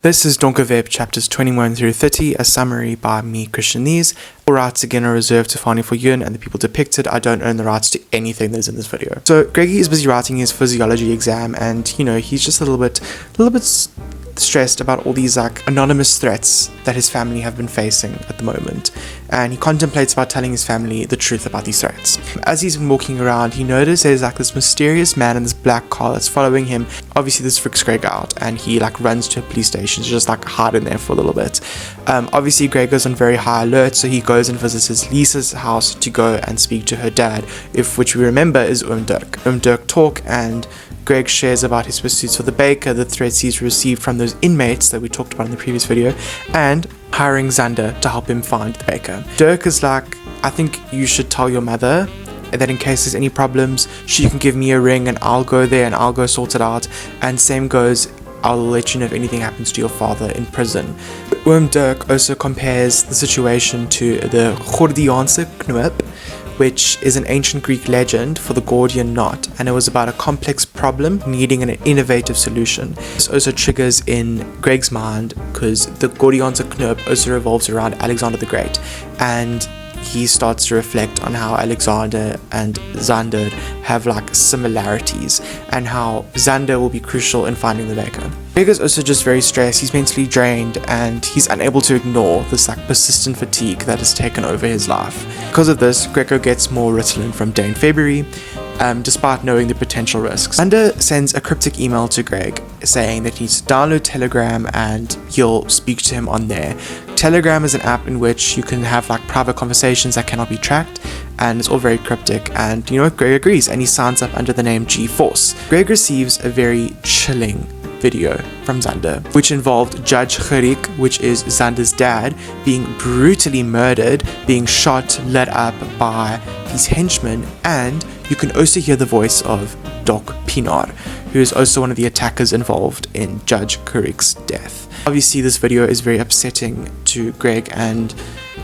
This is Donkerweb chapters 21 through 30, a summary by me, Christian Nees. All rights again are reserved to Fanie Viljoen and the people depicted. I don't own the rights to anything that's in this video. So Greggy is busy writing his physiology exam, and he's just a little bit stressed about all these anonymous threats that his family have been facing at the moment, and he contemplates about telling his family the truth about these threats. As he's been walking around, he notices this mysterious man in this black car that's following him. Obviously this freaks Greg out, and he runs to a police station to just hide in there for a little bit. Obviously Greg goes on very high alert, so he goes and visits his Lisa's house to go and speak to her dad, which we remember is Dirk. Dirk talk, and Greg shares about his pursuits for the baker, the threats he's received from those inmates that we talked about in the previous video, and hiring Xander to help him find the baker. Dirk is I think you should tell your mother that in case there's any problems, she can give me a ring and I'll go there and I'll go sort it out. And same goes, I'll let you know if anything happens to your father in prison. Dirk also compares the situation to the Gordiaanse knoop, which is an ancient Greek legend for the Gordian knot, and it was about a complex problem needing an innovative solution. This also triggers in Greg's mind because the Gordiaanse knoop also revolves around Alexander the Great, and he starts to reflect on how Alexander and Xander have similarities, and how Xander will be crucial in finding the baker. Greg is also just very stressed, he's mentally drained, and he's unable to ignore this persistent fatigue that has taken over his life. Because of this, Greco gets more Ritalin from day in February, despite knowing the potential risks. Xander sends a cryptic email to Greg saying that he needs to download Telegram and he'll speak to him on there. Telegram is an app in which you can have private conversations that cannot be tracked, and it's all very cryptic, and Greg agrees and he signs up under the name G-Force. Greg receives a very chilling video from Xander, which involved Judge Dirk, which is Xander's dad, being brutally murdered, being shot, lit up by his henchmen, and you can also hear the voice of Doc Pinar, who is also one of the attackers involved in Judge Dirk's death. Obviously this video is very upsetting to Greg, and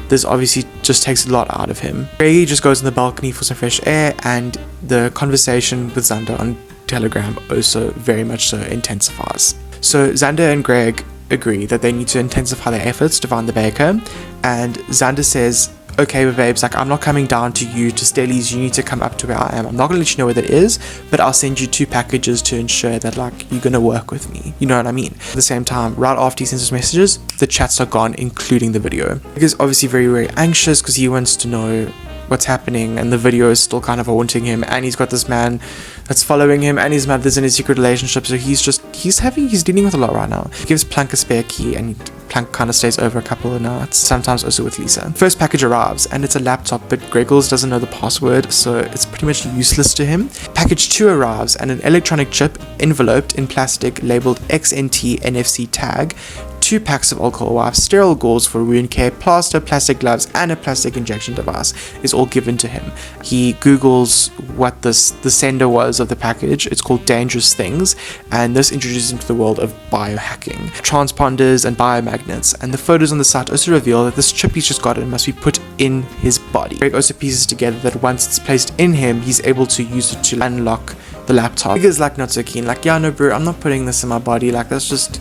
this obviously just takes a lot out of him. Greg just goes on the balcony for some fresh air, and the conversation with Xander on Telegram also very much so intensifies. So Xander and Greg agree that they need to intensify their efforts to find the baker, and Xander says, okay, but babes, I'm not coming down to you to Stellies, you need to come up to where I am. I'm not going to let you know where that is, but I'll send you 2 packages to ensure that you're going to work with me. You know what I mean? At the same time, right after he sends his messages, the chats are gone, including the video. He's obviously very, very anxious because he wants to know what's happening, and the video is still kind of haunting him, and he's got this man that's following him, and his mother's in a secret relationship, so he's dealing with a lot right now. He gives Plank a spare key, and Plank kind of stays over a couple of nights, sometimes also with Lisa. First package arrives, and it's a laptop, but Greggles doesn't know the password, so it's pretty much useless to him. Package 2 arrives, and an electronic chip enveloped in plastic labeled XNT NFC tag, 2 packs of alcohol wipes, sterile gauze for wound care, plaster, plastic gloves, and a plastic injection device is all given to him. He Googles what the sender was of the package. It's called Dangerous Things, and this introduces him to the world of biohacking, transponders, and biomagnets. And the photos on the site also reveal that this chip he's just gotten must be put in his body. Greg also pieces together that once it's placed in him, he's able to use it to unlock the laptop. Greg is not so keen, yeah, no bro, I'm not putting this in my body, that's just,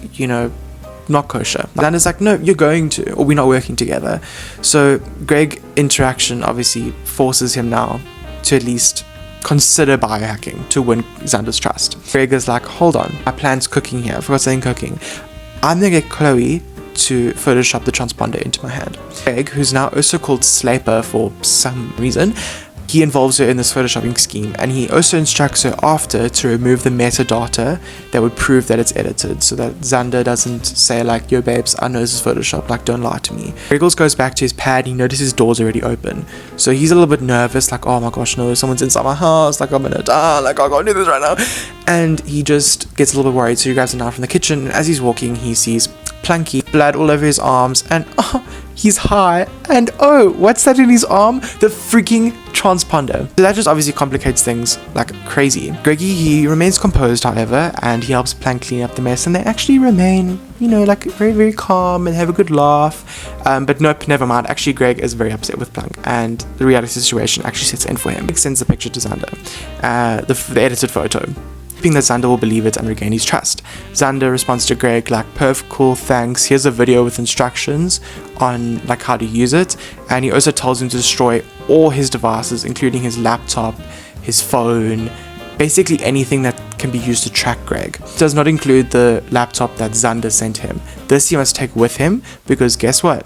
not kosher. Xander's no, you're going to, or we're not working together. So Greg interaction obviously forces him now to at least consider biohacking to win Xander's trust. Greg is hold on, my plan's cooking here. I forgot saying cooking. I'm gonna get Chloe to Photoshop the transponder into my hand. Greg, who's now also called Slaper for some reason, he involves her in this photoshopping scheme, and he also instructs her after to remove the metadata that would prove that it's edited, so that Xander doesn't say yo babes, I know this is Photoshop, don't lie to me. Greggles goes back to his pad, he notices his door's already open, so he's a little bit nervous, oh my gosh, no, someone's inside my house, I'm gonna die, I can't do this right now, and he just gets a little bit worried, so he grabs a knife from the kitchen, and as he's walking, he sees Planky, blood all over his arms, and he's high, and what's that in his arm? The freaking transponder. So that just obviously complicates things crazy. Greggy, he remains composed, however, and he helps Plank clean up the mess, and they actually remain, very, very calm and have a good laugh. But nope, never mind. Actually, Greg is very upset with Plank, and the reality situation actually sets in for him. He sends the picture to Xander, the edited photo. hoping that Xander will believe it and regain his trust. Xander responds to Greg like, "Perf, cool, thanks. Here's a video with instructions on like how to use it." And he also tells him to destroy all his devices, including his laptop, his phone, basically anything that can be used to track Greg. It does not include the laptop that Xander sent him. This he must take with him because guess what?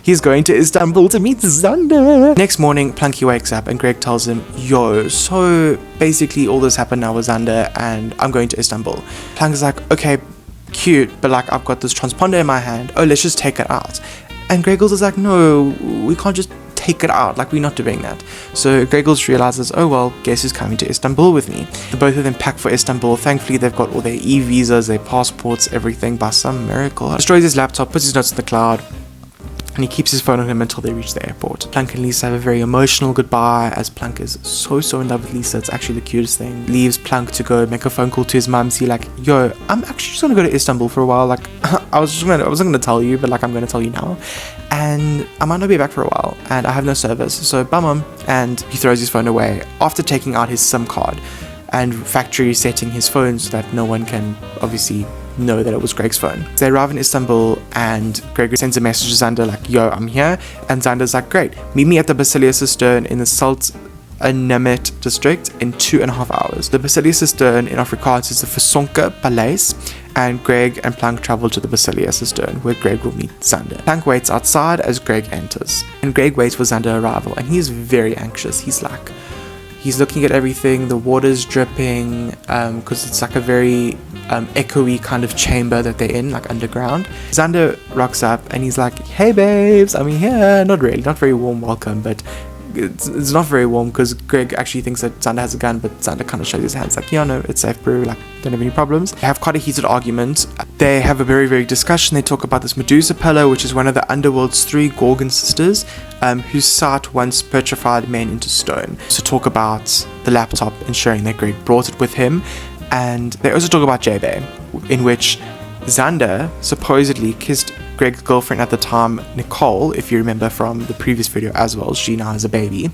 He's going to Istanbul to meet Xander. Next morning, Plunky wakes up and Greg tells him, "Yo, so basically all this happened now with Xander and I'm going to Istanbul." Plunky's like, "Okay, cute, but like I've got this transponder in my hand. Oh, let's just take it out." And Greggles is like, "No, we can't just take it out. Like, we're not doing that." So Greggles realizes, oh well, guess who's coming to Istanbul with me? Both of them pack for Istanbul. Thankfully, they've got all their e-visas, their passports, everything by some miracle. Destroys his laptop, puts his notes in the cloud, and he keeps his phone on him until they reach the airport. Plunk and Lisa have a very emotional goodbye as Plunk is so in love with Lisa. It's actually the cutest thing. Leaves Plunk to go make a phone call to his mum, see like, "Yo, I'm actually just gonna go to Istanbul for a while. Like, I wasn't gonna tell you, but like I'm gonna tell you now. And I might not be back for a while, and I have no service, so bye mum." And he throws his phone away after taking out his SIM card and factory resetting his phone so that no one can obviously know that it was Greg's phone. They arrive in Istanbul and Greg sends a message to Xander like, "Yo, I'm here." And Xander's like, "Great, meet me at the Cistern in the Sultanahmet district in 2.5 hours. The Cistern in Afrikaans is the Versonke Paleis, and Greg and Plunk travel to the Cistern where Greg will meet Xander. Plunk waits outside as Greg enters, and Greg waits for Xander's arrival, and he's very anxious. He's looking at everything, the water's dripping, because it's like a very echoey kind of chamber that they're in, like underground. Xander rocks up and he's like, "Hey babes, I'm here." Not really, not very warm welcome, but it's not very warm because Greg actually thinks that Xander has a gun, but Xander kind of shows his hands like, "Yeah, no, it's safe bro, like don't have any problems." They have quite a heated argument. They have a very discussion. They talk about this Medusa pillow, which is one of the underworld's 3 Gorgon sisters, whose sight once petrified men into stone. So talk about the laptop, ensuring that Greg brought it with him. And they also talk about J-Bay, in which Xander supposedly kissed Greg's girlfriend at the time, Nicole, if you remember from the previous video as well. She now has a baby.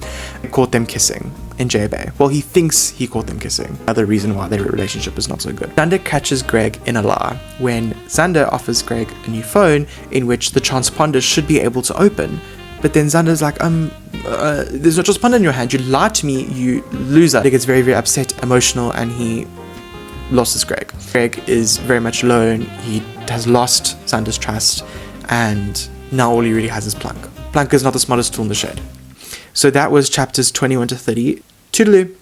Caught them kissing in J-Bay. Well, he thinks he caught them kissing. Another reason why their relationship is not so good. Xander catches Greg in a lie when Xander offers Greg a new phone in which the transponder should be able to open. But then Xander's like, there's no transponder in your hand. You lied to me, you loser. He gets very upset, emotional, and he loses Greg. Greg is very much alone. He has lost Xander's trust, and now all he really has is Plunk. Plunk is not the smartest tool in the shed. So that was chapters 21 to 30. Toodaloo.